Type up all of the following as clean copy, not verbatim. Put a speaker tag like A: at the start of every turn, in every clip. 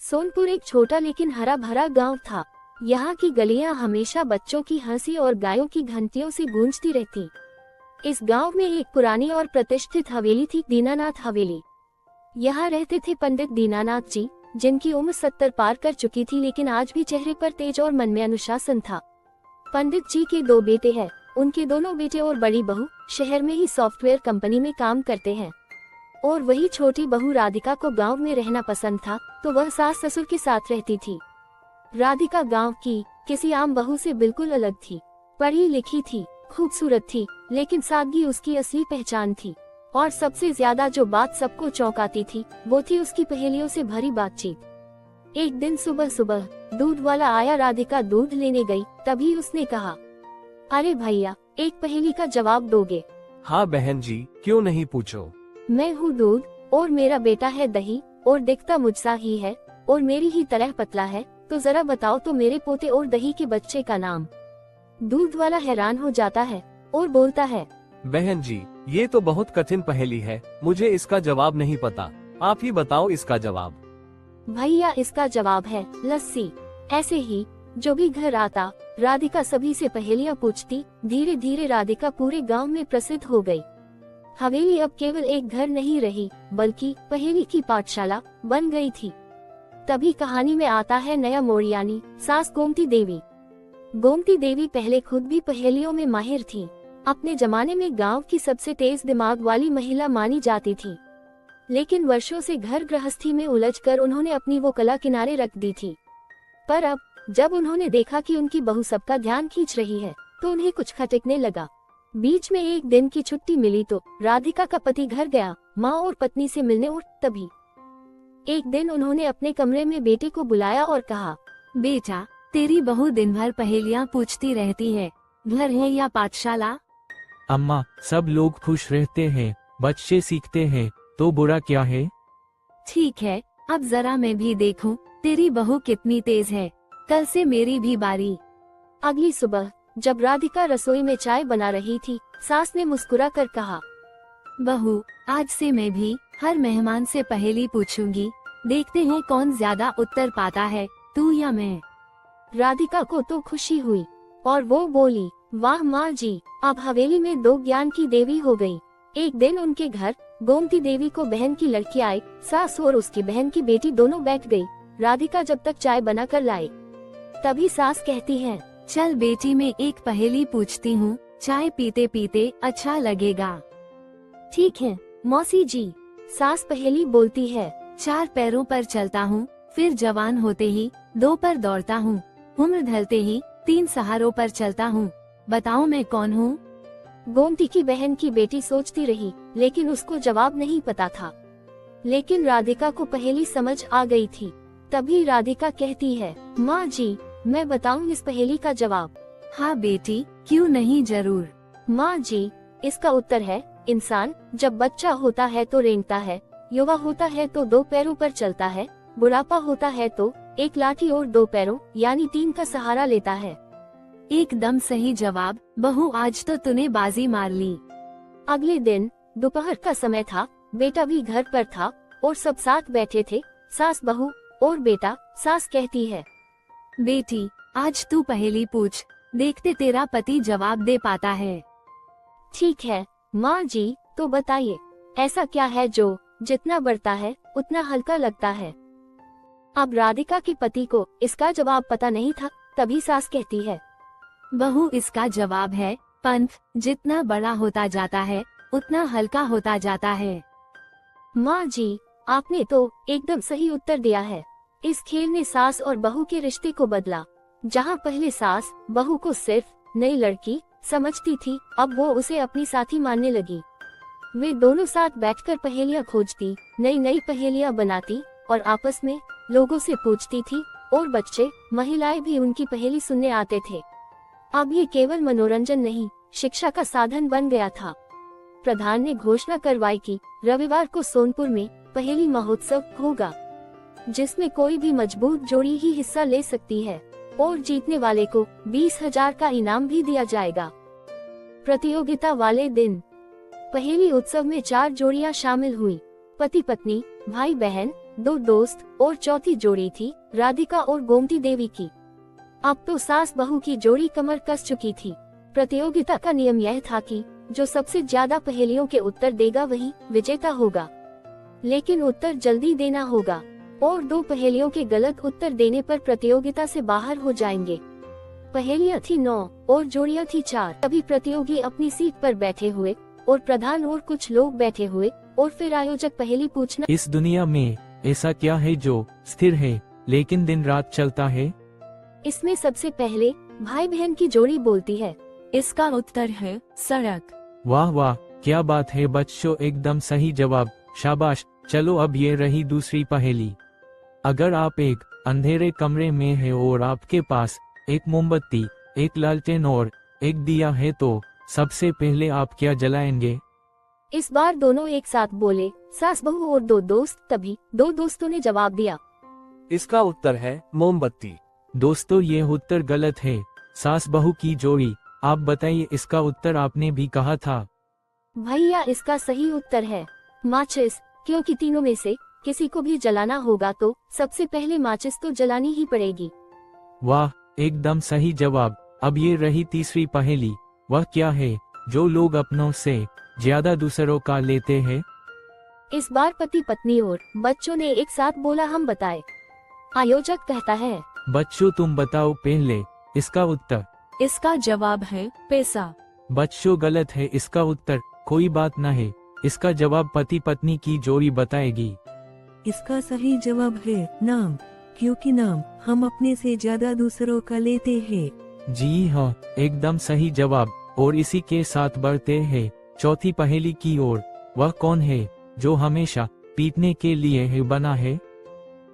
A: सोनपुर एक छोटा लेकिन हरा भरा गांव था। यहाँ की गलियां हमेशा बच्चों की हंसी और गायों की घंटियों से गूंजती रहती। इस गांव में एक पुरानी और प्रतिष्ठित हवेली थी, दीनानाथ हवेली। यहाँ रहते थे पंडित दीनानाथ जी, जिनकी उम्र 70 पार कर चुकी थी, लेकिन आज भी चेहरे पर तेज और मन में अनुशासन था। पंडित जी के 2 बेटे हैं। उनके दोनों बेटे और बड़ी बहू शहर में ही सॉफ्टवेयर कंपनी में काम करते हैं, और वही छोटी बहू राधिका को गांव में रहना पसंद था, तो वह सास ससुर के साथ रहती थी। राधिका गांव की किसी आम बहू से बिल्कुल अलग थी। पढ़ी लिखी थी, खूबसूरत थी, लेकिन सादगी उसकी असली पहचान थी। और सबसे ज्यादा जो बात सबको चौंकाती थी, वो थी उसकी पहेलियों से भरी बातचीत। एक दिन सुबह सुबह दूध वाला आया, राधिका दूध लेने गई। तभी उसने कहा, अरे भैया, एक पहेली का जवाब दोगे?
B: हाँ बहन जी, क्यों नहीं, पूछो।
A: मैं हूँ दूध और मेरा बेटा है दही, और दिखता मुझसा ही है और मेरी ही तरह पतला है, तो जरा बताओ तो मेरे पोते और दही के बच्चे का नाम। दूध वाला हैरान हो जाता है और बोलता है,
B: बहन जी, ये तो बहुत कठिन पहेली है, मुझे इसका जवाब नहीं पता, आप ही बताओ इसका जवाब।
A: भैया, इसका जवाब है लस्सी। ऐसे ही जो भी घर आता, राधिका सभी से पहेलियां पूछती। धीरे धीरे राधिका पूरे गांव में प्रसिद्ध हो गई। हवेली अब केवल एक घर नहीं रही, बल्कि पहेली की पाठशाला बन गई थी। तभी कहानी में आता है नया मोड़, यानी सास गोमती देवी। गोमती देवी पहले खुद भी पहेलियों में माहिर थी। अपने जमाने में गांव की सबसे तेज दिमाग वाली महिला मानी जाती थी, लेकिन वर्षों से घर गृहस्थी में उलझकर उन्होंने अपनी वो कला किनारे रख दी थी। पर अब जब उन्होंने देखा कि उनकी बहू सबका ध्यान खींच रही है, तो उन्हें कुछ खटकने लगा। बीच में एक दिन की छुट्टी मिली तो राधिका का पति घर गया माँ और पत्नी से मिलने, और तभी एक दिन उन्होंने अपने कमरे में बेटे को बुलाया और कहा, बेटा, तेरी बहू दिन भर पहेलियाँ पूछती रहती है, घर है या पाठशाला?
C: अम्मा, सब लोग खुश रहते हैं, बच्चे सीखते हैं, तो बुरा क्या है?
A: ठीक है, अब जरा मैं भी देखूं तेरी बहू कितनी तेज है, कल से मेरी भी बारी। अगली सुबह जब राधिका रसोई में चाय बना रही थी, सास ने मुस्कुरा कर कहा, बहू, आज से मैं भी हर मेहमान से पहेली पूछूंगी, देखते हैं कौन ज्यादा उत्तर पाता है, तू या मैं। राधिका को तो खुशी हुई और वो बोली, वाह माँ जी, अब हवेली में 2 ज्ञान की देवी हो गई। एक दिन उनके घर गोमती देवी को बहन की लड़की आई। सास और उसकी बहन की बेटी दोनों बैठ गई। राधिका जब तक चाय बना कर लाई, तभी सास कहती है, चल बेटी, मैं एक पहेली पूछती हूँ, चाय पीते पीते अच्छा लगेगा। ठीक है मौसी जी। सास पहेली बोलती है, 4 पैरों पर चलता हूँ, फिर जवान होते ही 2 पर दौड़ता हूँ, उम्र ढलते ही 3 सहारों पर चलता हूँ, बताओ मैं कौन हूँ? गोमती की बहन की बेटी सोचती रही, लेकिन उसको जवाब नहीं पता था। लेकिन राधिका को पहेली समझ आ गई थी। तभी राधिका कहती है, माँ जी, मैं बताऊं इस पहेली का जवाब? हाँ बेटी, क्यों नहीं, जरूर। माँ जी, इसका उत्तर है इंसान जब बच्चा होता है तो रेंगता है, युवा होता है तो 2 पैरों पर चलता है, बुढ़ापा होता है तो 1 लाठी और 2 पैरों यानी 3 का सहारा लेता है। एकदम सही जवाब बहू, आज तो तूने बाजी मार ली। अगले दिन दोपहर का समय था, बेटा भी घर पर था और सब साथ बैठे थे, सास, बहू और बेटा। सास कहती है, बेटी, आज तू पहेली पूछ, देखते तेरा पति जवाब दे पाता है। ठीक है माँ जी, तो बताइए, ऐसा क्या है जो जितना बढ़ता है उतना हल्का लगता है? अब राधिका के पति को इसका जवाब पता नहीं था। तभी सास कहती है, बहू, इसका जवाब है पंथ, जितना बड़ा होता जाता है उतना हल्का होता जाता है। माँ जी, आपने तो एकदम सही उत्तर दिया है। इस खेल ने सास और बहू के रिश्ते को बदला। जहाँ पहले सास बहू को सिर्फ नई लड़की समझती थी, अब वो उसे अपनी साथी मानने लगी। वे दोनों साथ बैठकर पहेलियाँ खोजती, नई नई पहेलियाँ बनाती और आपस में लोगों से पूछती थी, और बच्चे, महिलाएं भी उनकी पहेली सुनने आते थे। अब ये केवल मनोरंजन नहीं, शिक्षा का साधन बन गया था। प्रधान ने घोषणा करवाई कि रविवार को सोनपुर में पहेली महोत्सव होगा, जिसमें कोई भी मजबूत जोड़ी ही हिस्सा ले सकती है, और जीतने वाले को 20,000 का इनाम भी दिया जाएगा। प्रतियोगिता वाले दिन पहेली उत्सव में 4 जोड़ियां शामिल हुई, पति पत्नी, भाई बहन दो दोस्त और चौथी जोड़ी थी राधिका और गोमती देवी की। अब तो सास बहू की जोड़ी कमर कस चुकी थी। प्रतियोगिता का नियम यह था कि जो सबसे ज्यादा पहेलियों के उत्तर देगा वही विजेता होगा, लेकिन उत्तर जल्दी देना होगा और 2 पहेलियों के गलत उत्तर देने पर प्रतियोगिता से बाहर हो जाएंगे। पहेलियां थी 9 और जोड़ियां थी 4। तभी प्रतियोगी अपनी सीट पर बैठे हुए और प्रधान और कुछ लोग बैठे हुए और फिर आयोजक पहेली पूछना।
C: इस दुनिया में ऐसा क्या है जो स्थिर है लेकिन दिन रात चलता है?
A: इसमें सबसे पहले भाई बहन की जोड़ी बोलती है।
D: इसका उत्तर है सड़क।
C: वाह वाह, क्या बात है बच्चों, एकदम सही जवाब, शाबाश। चलो अब ये रही दूसरी पहेली। अगर आप एक अंधेरे कमरे में हैं और आपके पास एक मोमबत्ती, एक लालटेन और एक दिया है तो सबसे पहले आप क्या जलाएंगे?
A: इस बार दोनों एक साथ बोले, सास बहू और 2 दोस्त। तभी 2 दोस्तों ने जवाब दिया।
B: इसका उत्तर है मोमबत्ती।
C: दोस्तों ये उत्तर गलत है। सास बहू की जोड़ी, आप बताइए इसका उत्तर आपने भी कहा था।
A: भैया इसका सही उत्तर है माचिस, क्योंकि तीनों में से किसी को भी जलाना होगा तो सबसे पहले माचिस तो जलानी ही पड़ेगी।
C: वाह, एकदम सही जवाब। अब ये रही तीसरी पहेली। वह क्या है जो लोग अपनों से ज्यादा दूसरों का लेते हैं?
A: इस बार पति पत्नी और बच्चों ने एक साथ बोला, हम बताए। आयोजक कहता है,
C: बच्चों तुम बताओ पहले इसका उत्तर।
D: इसका जवाब है पैसा।
C: बच्चों गलत है इसका उत्तर। कोई बात न है, इसका जवाब पति पत्नी की जोड़ी बताएगी।
E: इसका सही जवाब है नाम, क्योंकि नाम हम अपने से ज्यादा दूसरों का लेते हैं।
C: जी हाँ, एकदम सही जवाब। और इसी के साथ बढ़ते हैं चौथी पहेली की ओर। वह कौन है जो हमेशा पीटने के लिए है बना है?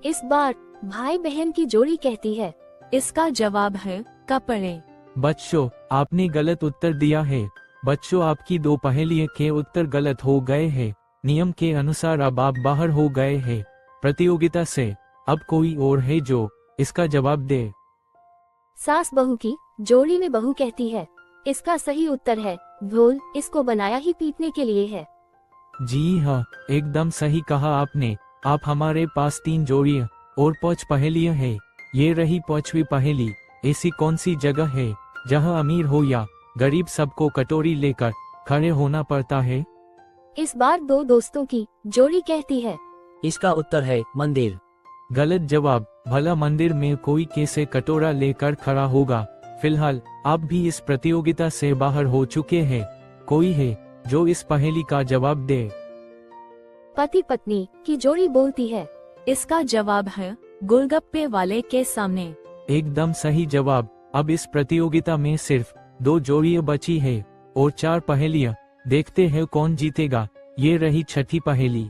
A: इस बार भाई बहन की जोड़ी कहती है।
D: इसका जवाब है कपड़े।
C: बच्चों आपने गलत उत्तर दिया है। बच्चों आपकी 2 पहेलियों के उत्तर गलत हो गए हैं। नियम के अनुसार अब आप बाहर हो गए हैं प्रतियोगिता से। अब कोई और है जो इसका जवाब दे।
A: सास बहू की जोड़ी में बहू कहती है, इसका सही उत्तर है ढोल, इसको बनाया ही पीटने के लिए है।
C: जी हाँ, एकदम सही कहा आपने। आप हमारे पास 3 जोड़ियां और 5 पहेलियां हैं। ये रही 5वीं पहेली। ऐसी कौन सी जगह है जहां अमीर हो या गरीब सबको कटोरी लेकर खड़े होना पड़ता है?
A: इस बार 2 दोस्तों की जोड़ी कहती है।
F: इसका उत्तर है मंदिर।
C: गलत जवाब। भला मंदिर में कोई कैसे कटोरा लेकर खड़ा होगा? फिलहाल आप भी इस प्रतियोगिता से बाहर हो चुके हैं। कोई है जो इस पहेली का जवाब दे?
A: पति पत्नी की जोड़ी बोलती है।
D: इसका जवाब है गोलगप्पे वाले के सामने।
C: एकदम सही जवाब। अब इस प्रतियोगिता में सिर्फ 2 जोड़ियां बची है और 4 पहेलियां। देखते हैं कौन जीतेगा। ये रही छठी पहेली।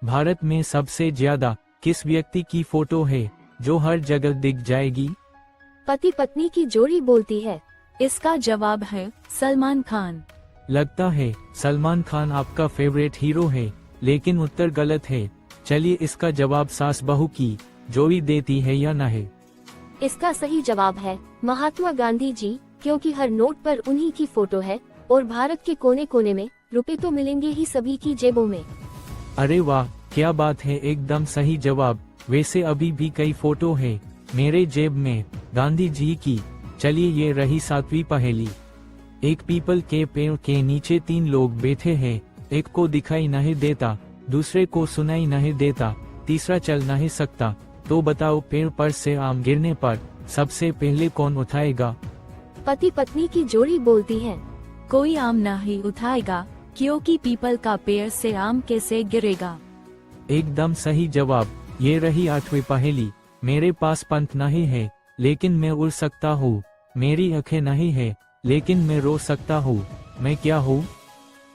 C: भारत में सबसे ज्यादा किस व्यक्ति की फोटो है जो हर जगह दिख जाएगी?
A: पति पत्नी की जोड़ी बोलती है।
D: इसका जवाब है सलमान खान।
C: लगता है सलमान खान आपका फेवरेट हीरो है, लेकिन उत्तर गलत है। चलिए इसका जवाब सास बहू की जोड़ी देती है या नहीं?
A: इसका सही जवाब है महात्मा गांधी जी, क्योंकि हर नोट पर उन्हीं की फोटो है और भारत के कोने कोने में रुपए तो मिलेंगे ही सभी की जेबों में।
C: अरे वाह, क्या बात है, एकदम सही जवाब। वैसे अभी भी कई फोटो है मेरे जेब में गांधी जी की। चलिए ये रही 7वीं पहेली। एक पीपल के पेड़ के नीचे 3 लोग बैठे हैं। एक को दिखाई नहीं देता, दूसरे को सुनाई नहीं देता, तीसरा चल नहीं सकता। तो बताओ पेड़ पर से आम गिरने पर सबसे पहले कौन उठाएगा?
A: पति पत्नी की जोड़ी बोलती है।
D: कोई आम नहीं उठाएगा, क्योंकि पीपल का पेड़ से आम कैसे गिरेगा?
C: एकदम सही जवाब। ये रही 8वीं पहेली। मेरे पास पंख नहीं है लेकिन मैं उड़ सकता हूँ। मेरी आंखें नहीं है लेकिन मैं रो सकता हूँ। मैं क्या हूँ?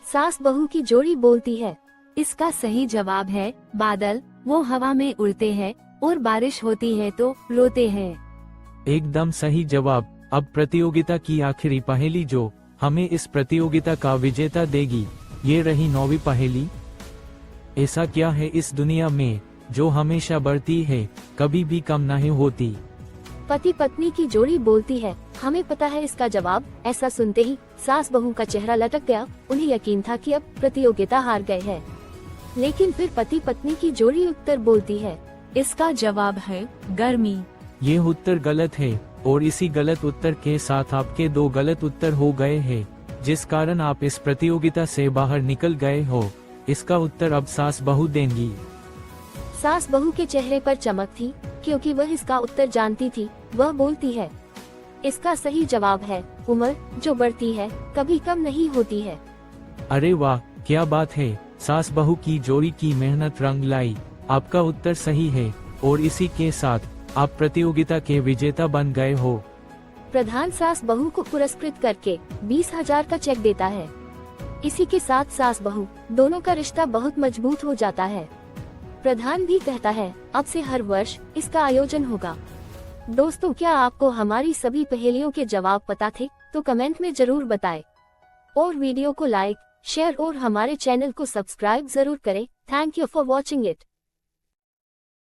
A: सास बहू की जोड़ी बोलती है।
D: इसका सही जवाब है बादल। वो हवा में उड़ते हैं और बारिश होती है तो रोते हैं।
C: एकदम सही जवाब। अब प्रतियोगिता की आखिरी पहेली जो हमें इस प्रतियोगिता का विजेता देगी। ये रही 9वीं पहेली। ऐसा क्या है इस दुनिया में जो हमेशा बढ़ती है, कभी भी कम नहीं होती?
A: पति पत्नी की जोड़ी बोलती है। हमें पता है इसका जवाब। ऐसा सुनते ही सास बहू का चेहरा लटक गया। उन्हें यकीन था कि अब प्रतियोगिता हार गए हैं। लेकिन फिर पति पत्नी की जोड़ी उत्तर बोलती है।
D: इसका जवाब है गर्मी।
C: ये उत्तर गलत है और इसी गलत उत्तर के साथ आपके 2 गलत उत्तर हो गए हैं, जिस कारण आप इस प्रतियोगिता से बाहर निकल गए हो। इसका उत्तर अब सास बहू देंगी।
A: सास बहू के चेहरे पर चमक थी, क्योंकि वह इसका उत्तर जानती थी। वह बोलती है, इसका सही जवाब है उम्र, जो बढ़ती है कभी कम नहीं होती है।
C: अरे वाह, क्या बात है। सास बहू की जोड़ी की मेहनत रंग लाई। आपका उत्तर सही है और इसी के साथ आप प्रतियोगिता के विजेता बन गए हो।
A: प्रधान सास बहू को पुरस्कृत करके 20,000 का चेक देता है। इसी के साथ सास बहू दोनों का रिश्ता बहुत मजबूत हो जाता है। प्रधान भी कहता है, अब से हर वर्ष इसका आयोजन होगा। दोस्तों, क्या आपको हमारी सभी पहेलियों के जवाब पता थे? तो कमेंट में जरूर बताएं और वीडियो को लाइक, शेयर और हमारे चैनल को सब्सक्राइब जरूर करें। Thank you for watching it.